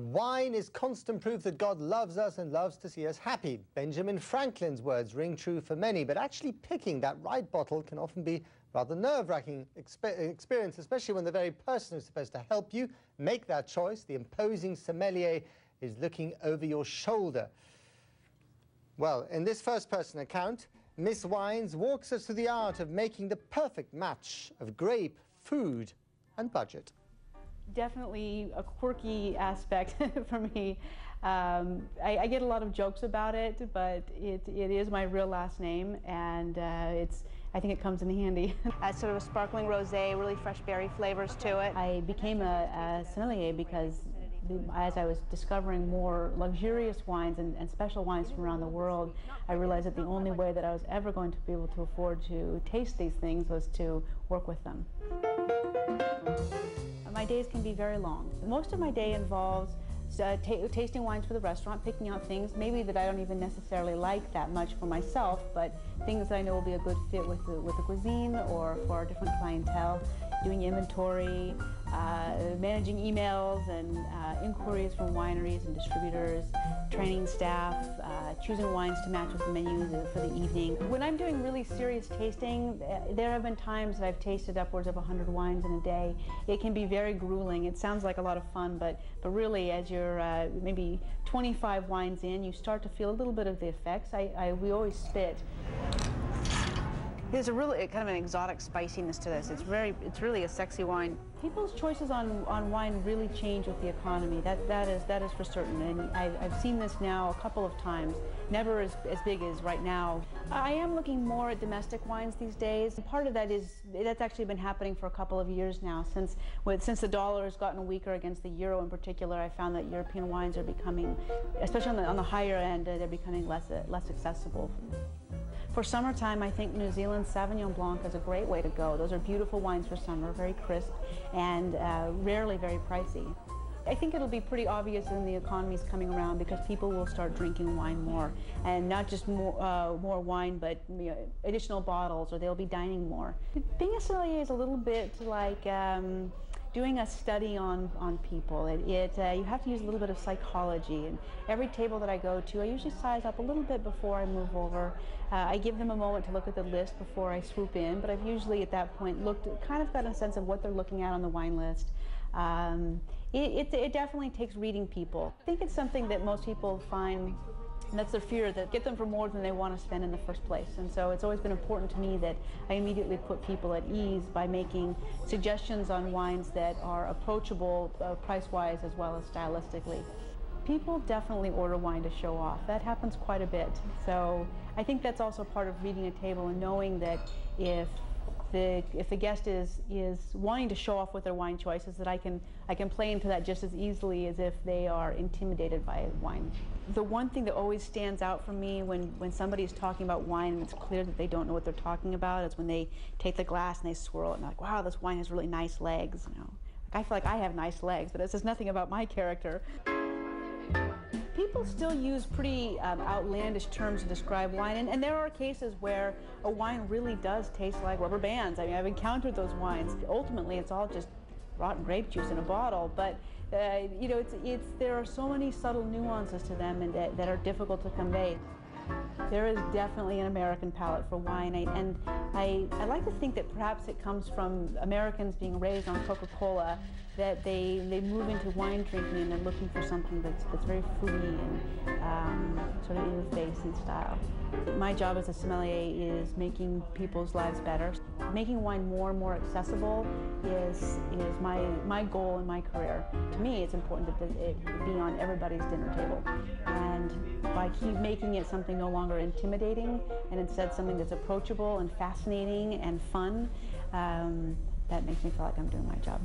Wine is constant proof that God loves us and loves to see us happy. Benjamin Franklin's words ring true for many, but actually picking that right bottle can often be rather nerve-wracking experience, especially when the very person who's supposed to help you make that choice, the imposing sommelier, is looking over your shoulder. Well, in this first-person account, Miss Wines walks us through the art of making the perfect match of grape, food, and budget. Definitely a quirky aspect for me. I get a lot of jokes about it, but it is my real last name, and I think it comes in handy. Sort of a sparkling rosé, really fresh berry flavors to it. I became a sommelier because as I was discovering more luxurious wines and special wines from around the world, I realized that the only way that I was ever going to be able to afford to taste these things was to work with them. My days can be very long. Most of my day involves tasting wines for the restaurant, picking out things maybe that I don't even necessarily like that much for myself, but things that I know will be a good fit with the cuisine or for our different clientele, doing inventory, managing emails and inquiries from wineries and distributors, training staff, choosing wines to match with the menus for the evening. When I'm doing really serious tasting, there have been times that I've tasted upwards of 100 wines in a day. It can be very grueling. It sounds like a lot of fun, but really as you're maybe 25 wines in, you start to feel a little bit of the effects. We always spit. There's a really kind of an exotic spiciness to this. It's really a sexy wine. People's choices on wine really change with the economy. That is for certain. And I've seen this now a couple of times. Never as big as right now. I am looking more at domestic wines these days. And part of that is that's actually been happening for a couple of years now. Since the dollar has gotten weaker against the euro in particular, I found that European wines are becoming, especially on the higher end, they're becoming less accessible. For summertime, I think New Zealand's Sauvignon Blanc is a great way to go. Those are beautiful wines for summer, very crisp and rarely very pricey. I think it'll be pretty obvious when the economy's coming around because people will start drinking wine more, and not just more wine, but additional bottles, or they'll be dining more. Being a sommelier is a little bit like doing a study on people. You have to use a little bit of psychology, and every table that I go to, I usually size up a little bit before I move over. I give them a moment to look at the list before I swoop in, but I've usually at that point kind of got a sense of what they're looking at on the wine list. It definitely takes reading people. I think it's something that most people find, and that's their fear, that get them for more than they want to spend in the first place. And so it's always been important to me that I immediately put people at ease by making suggestions on wines that are approachable price-wise as well as stylistically. People definitely order wine to show off. That happens quite a bit. So I think that's also part of reading a table and knowing that if the guest is wanting to show off with their wine choices, that I can play into that just as easily as if they are intimidated by wine. The one thing that always stands out for me when somebody's talking about wine and it's clear that they don't know what they're talking about is when they take the glass and they swirl it and they're like, wow, this wine has really nice legs. You know, I feel like I have nice legs, but it says nothing about my character. People still use pretty outlandish terms to describe wine, and there are cases where a wine really does taste like rubber bands. I mean, I've encountered those wines. Ultimately, it's all just rotten grape juice in a bottle, but you know, there are so many subtle nuances to them and that are difficult to convey. There is definitely an American palate for wine, and I like to think that perhaps it comes from Americans being raised on Coca-Cola, that they move into wine drinking and they're looking for something that's very fruity and sort of in your face in style. My job as a sommelier is making people's lives better. Making wine more and more accessible is my goal in my career. To me, it's important that it be on everybody's dinner table. And by keep making it something no longer intimidating and instead something that's approachable and fascinating and fun, that makes me feel like I'm doing my job.